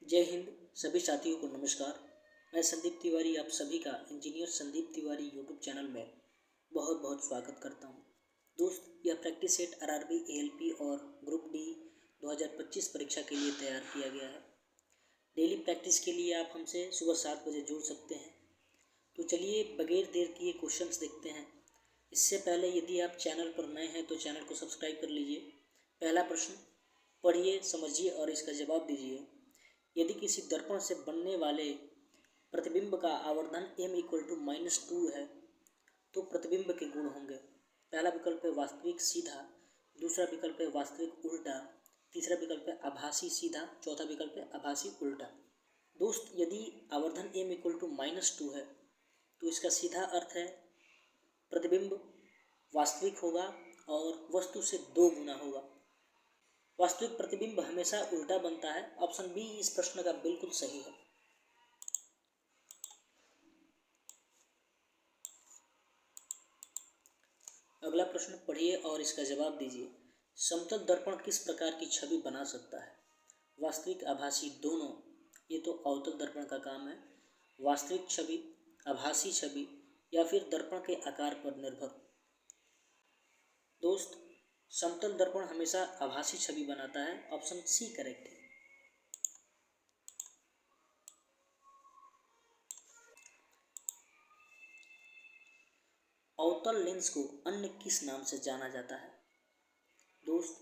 जय हिंद। सभी साथियों को नमस्कार। मैं संदीप तिवारी आप सभी का engineer Sandeep Tiwari YouTube channel में बहुत बहुत स्वागत करता हूं। दोस्त, यह प्रैक्टिस सेट आरआरबी, एएलपी और ग्रुप डी 2025 परीक्षा के लिए तैयार किया गया है। डेली प्रैक्टिस के लिए आप हमसे सुबह 7 बजे जुड़ सकते हैं। तो चलिए बगैर देर किए क्वेश्चंस देखते हैं। इससे पहले यदि आप चैनल पर नए हैं तो चैनल को सब्सक्राइब कर लीजिए। पहला प्रश्न पढ़िए, समझिए और इसका जवाब दीजिए। यदि किसी दर्पण से बनने वाले प्रतिबिंब का आवर्धन m=-2 है तो प्रतिबिंब के गुण होंगे। पहला विकल्प है वास्तविक सीधा, दूसरा विकल्प है वास्तविक उल्टा, तीसरा विकल्प है आभासी सीधा, चौथा विकल्प है आभासी उल्टा। दोस्त, यदि आवर्धन m=-2 है तो इसका सीधा अर्थ है प्रतिबिंब वास्तविक होगा और वस्तु से 2 गुना होगा। वास्तविक प्रतिबिंब हमेशा उल्टा बनता है। ऑप्शन बी इस प्रश्न का बिल्कुल सही है। अगला प्रश्न पढ़िए और इसका जवाब दीजिए। समतल दर्पण किस प्रकार की छवि बना सकता है? वास्तविक, आभासी दोनों। ये तो अवतल दर्पण का काम है। वास्तविक छवि, आभासी छवि या फिर दर्पण के आकार पर निर्भर। दोस्त, समतल दर्पण हमेशा आभासी छवि बनाता है। ऑप्शन सी करेक्ट है। अवतल लेंस को अन्य किस नाम से जाना जाता है? दोस्त,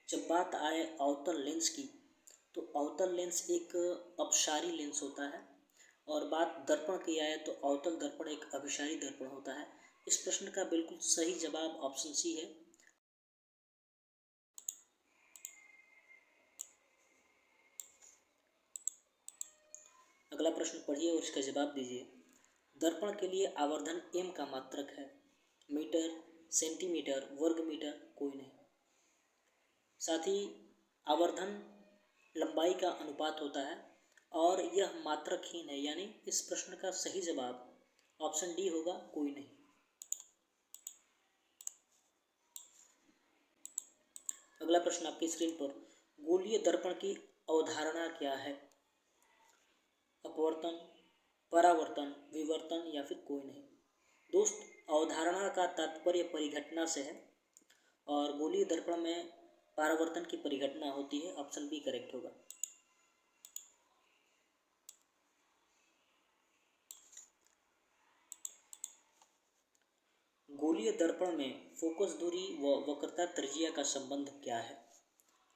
जब बात आए अवतल लेंस की तो अवतल लेंस एक अपसारी लेंस होता है और बात दर्पण की आए तो अवतल दर्पण एक अभिसारी दर्पण होता है। इस प्रश्न का बिल्कुल सही जवाब ऑप्शन सी है। अगला प्रश्न पढ़िए और इसका जवाब दीजिए। दर्पण के लिए आवर्धन m का मात्रक है। मीटर, सेंटीमीटर, वर्ग मीटर, कोई नहीं। साथ ही आवर्धन लंबाई का अनुपात होता है और यह मात्रकहीन है, यानी इस प्रश्न का सही जवाब ऑप्शन डी होगा, कोई नहीं। अगला प्रश्न आपकी स्क्रीन पर, गोलीय दर्पण की अवधारणा क्या है? अपवर्तन, परावर्तन, विवर्तन या फिर कोई नहीं। दोस्त, अवधारणा का तात्पर्य परिघटना से है और गोलीय दर्पण में परावर्तन की परिघटना होती है। ऑप्शन बी करेक्ट होगा। गोलीय दर्पण में फोकस दूरी व वक्रता त्रिज्या का संबंध क्या है?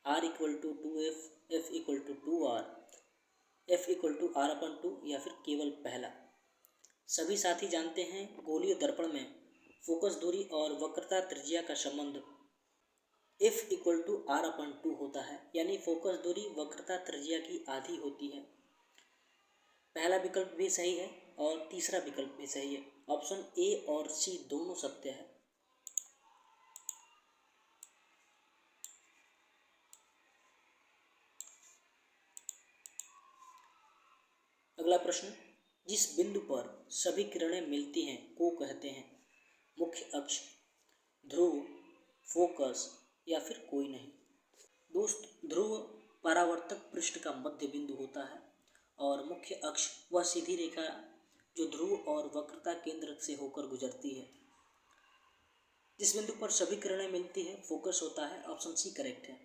R=2f, F=2r, F=r/2 या फिर केवल पहला। सभी साथी जानते हैं गोलीय दर्पण में फोकस दूरी और वक्रता त्रिज्या का संबंध F=r/2 होता है, यानी फोकस दूरी वक्रता त्रिज्या की आधी होती है। पहला विकल्प भी सही है और तीसरा विकल्प भी सही है। ऑप्शन ए और सी दोनों सत्य है। अगला प्रश्न, जिस बिंदु पर सभी किरणें मिलती हैं को कहते हैं? मुख्य अक्ष, ध्रुव, फोकस या फिर कोई नहीं। दोस्त, ध्रुव परावर्तक पृष्ठ का मध्य बिंदु होता है और मुख्य अक्ष वह सीधी रेखा जो ध्रुव और वक्रता केंद्र से होकर गुजरती है। जिस बिंदु पर सभी किरणें मिलती है फोकस होता है। ऑप्शन सी करेक्ट है।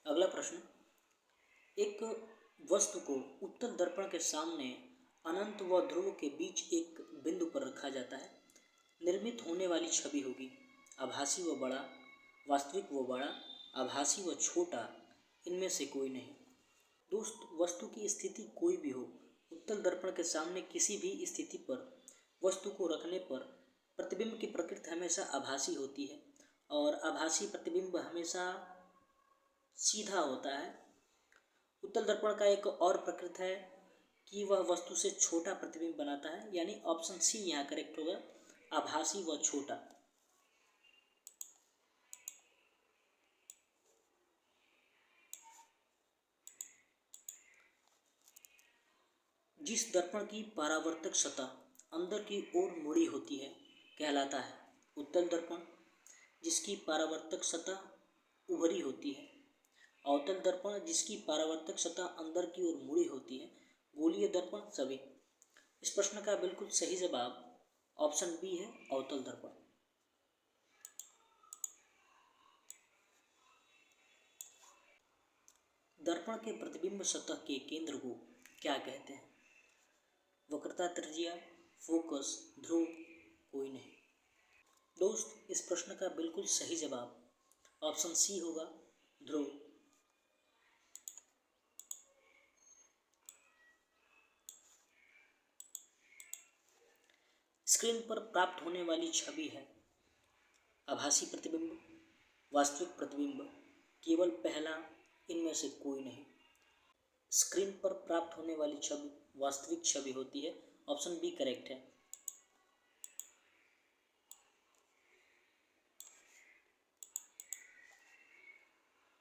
अगला प्रश्न, एक वस्तु को उत्तल दर्पण के सामने अनंत व ध्रुव के बीच एक बिंदु पर रखा जाता है। निर्मित होने वाली छवि होगी आभासी व बड़ा, वास्तविक व बड़ा, आभासी व छोटा, इनमें से कोई नहीं। दोस्त, वस्तु की स्थिति कोई भी हो, उत्तल दर्पण के सामने किसी भी स्थिति पर वस्तु को रखने पर प्रतिबिंब की प्रकृति हमेशा आभासी होती है और आभासी प्रतिबिंब हमेशा सीधा होता है। उत्तल दर्पण का एक और प्रकृति है कि वह वस्तु से छोटा प्रतिबिंब बनाता है, यानी ऑप्शन सी यहाँ करेक्ट होगा, आभासी व छोटा। जिस दर्पण की परावर्तक सतह अंदर की ओर मुड़ी होती है कहलाता है उत्तल दर्पण, जिसकी परावर्तक सतह उभरी होती है। अवतल दर्पण जिसकी परावर्तक सतह अंदर की ओर मुड़ी होती है। गोलीय दर्पण सभी। इस प्रश्न का बिल्कुल सही जवाब ऑप्शन बी है, अवतल दर्पण। दर्पण के प्रतिबिंब सतह के केंद्र को क्या कहते हैं? वक्रता, त्रिज्या, फोकस, ध्रुव, कोई नहीं। दोस्त, इस प्रश्न का बिल्कुल सही जवाब ऑप्शन सी होगा, ध्रुव। स्क्रीन पर प्राप्त होने वाली छवि है आभासी प्रतिबिंब, वास्तविक प्रतिबिंब, केवल पहला, इनमें से कोई नहीं। स्क्रीन पर प्राप्त होने वाली छवि वास्तविक छवि होती है। ऑप्शन बी करेक्ट है।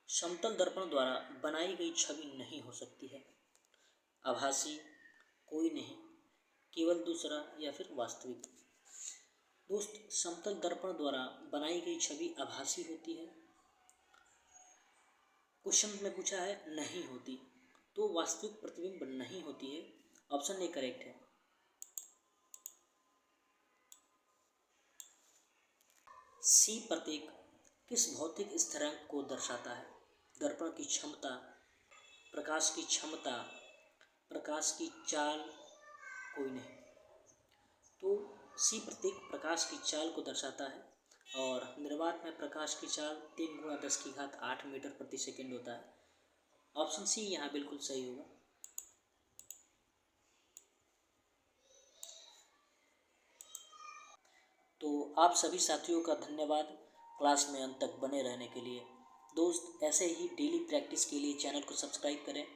समतल दर्पण द्वारा बनाई गई छवि नहीं हो सकती है। आभासी, कोई नहीं, केवल दूसरा या फिर वास्तविक। दोस्त, समतल दर्पण द्वारा बनाई गई छवि आभासी होती है। क्वेश्चन में पूछा है नहीं होती, तो वास्तविक प्रतिबिंब नहीं होती है। ऑप्शन ए करेक्ट है। सी प्रतीक किस भौतिक स्थिरांक को दर्शाता है? दर्पण की क्षमता, प्रकाश की क्षमता, प्रकाश की चाल, कोई नहीं। तो सी प्रतीक प्रकाश की चाल को दर्शाता है और निर्वात में प्रकाश की चाल 3 × 10⁸ मीटर प्रति सेकेंड होता है। ऑप्शन सी यहाँ बिल्कुल सही होगा। तो आप सभी साथियों का धन्यवाद क्लास में अंत तक बने रहने के लिए। दोस्त, ऐसे ही डेली प्रैक्टिस के लिए चैनल को सब्सक्राइब करें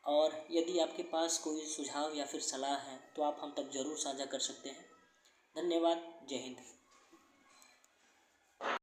और यदि आपके पास कोई सुझाव या फिर सलाह है तो आप हम तक ज़रूर साझा कर सकते हैं। धन्यवाद। जय हिंद।